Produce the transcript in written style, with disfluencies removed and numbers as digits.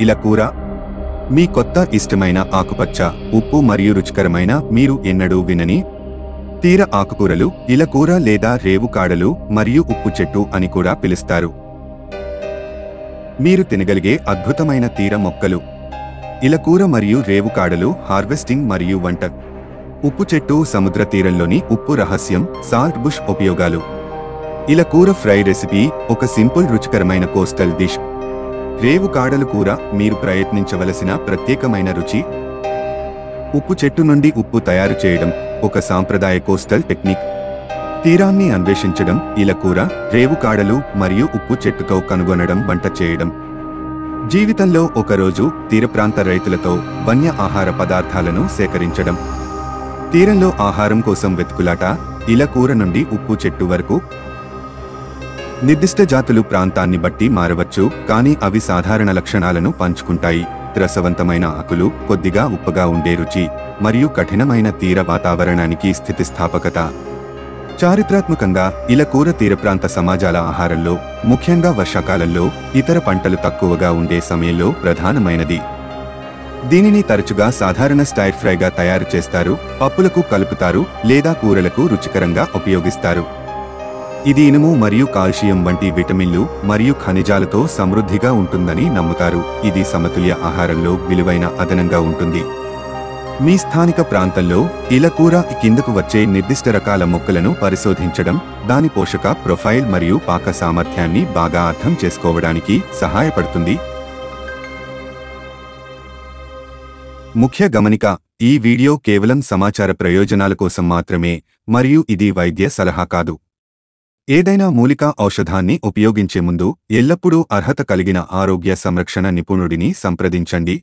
ఇలా కూర మీ కొత్త ఇష్టమైన ఆకుపచ్చ ఉప్పు మరియు రుచికరమైన మీరు ఎన్నడూ వినని తీర ఆకుకూరలు ఇలకూర లేదా రేవుకాడలు మరియు ఉప్పు చెట్టు అని కూడా పిలుస్తారు. మీరు తినగలిగే అద్భుతమైన తీర మొక్కలు ఇలకూర మరియు రేవుకాడలు హార్వెస్టింగ్ మరియు వంట. ఉప్పు చెట్టు సముద్ర తీరంలోని ఉప్పు రహస్యం సాల్ట్ బుష్ ఉపయోగాలు. ఇలకూర ఫ్రై రెసిపీ ఒక సింపుల్ రుచికరమైన కోస్టల్ డిష్. రేవుకాడలు కూర మీరు ప్రయత్నించవలసిన ప్రత్యేకమైన రుచి. ఉప్పు చెట్టు నుండి ఉప్పు తయారు చేయడం ఒక సాంప్రదాయ కోస్టల్ టెక్నిక్. తీరాన్ని అన్వేషించడం ఇలకూర రేవుకాడలు మరియు ఉప్పు చెట్టుతో కనుగొనడం వంట చేయడం. జీవితంలో ఒకరోజు తీరప్రాంత రైతులతో వన్య ఆహార పదార్థాలను సేకరించడం. తీరంలో ఆహారం కోసం వెతుకులాట ఇలకూర నుండి ఉప్పు చెట్టు వరకు. నిర్దిష్ట జాతులు ప్రాంతాన్ని బట్టి మారవచ్చు, కానీ అవి సాధారణ లక్షణాలను పంచుకుంటాయి. రసవంతమైన ఆకులు, కొద్దిగా ఉప్పగా ఉండే రుచి మరియు కఠినమైన తీర వాతావరణానికి స్థితిస్థాపకత. చారిత్రాత్మకంగా ఇలకూర తీరప్రాంత సమాజాల ఆహారంలో, ముఖ్యంగా వర్షాకాలంలో, ఇతర పంటలు తక్కువగా ఉండే సమయంలో ప్రధానమైనది. దీనిని తరచుగా సాధారణ స్టైర్ ఫ్రైగా తయారు చేస్తారు, పప్పులకు కలుపుతారు లేదా కూరలకు రుచికరంగా ఉపయోగిస్తారు. ఇది ఇనుము మరియు కాల్షియం వంటి విటమిన్లు మరియు ఖనిజాలతో సమృద్ధిగా ఉంటుందని నమ్ముతారు. ఇది సమతుల్య ఆహారంలో విలువైన అదనంగా ఉంటుంది. మీ స్థానిక ప్రాంతంలో ఇలకూర కిందకు వచ్చే నిర్దిష్ట రకాల మొక్కలను పరిశోధించడం దాని పోషక ప్రొఫైల్ మరియు పాక సామర్థ్యాన్ని బాగా అర్థం చేసుకోవడానికి సహాయపడుతుంది. ముఖ్య గమనిక: ఈ వీడియో కేవలం సమాచార ప్రయోజనాల కోసం మాత్రమే మరియు ఇది వైద్య సలహా కాదు. ఏదైనా మూలికా ఔషధాన్ని ఉపయోగించే ముందు ఎల్లప్పుడూ అర్హత కలిగిన ఆరోగ్య సంరక్షణ నిపుణుడిని సంప్రదించండి.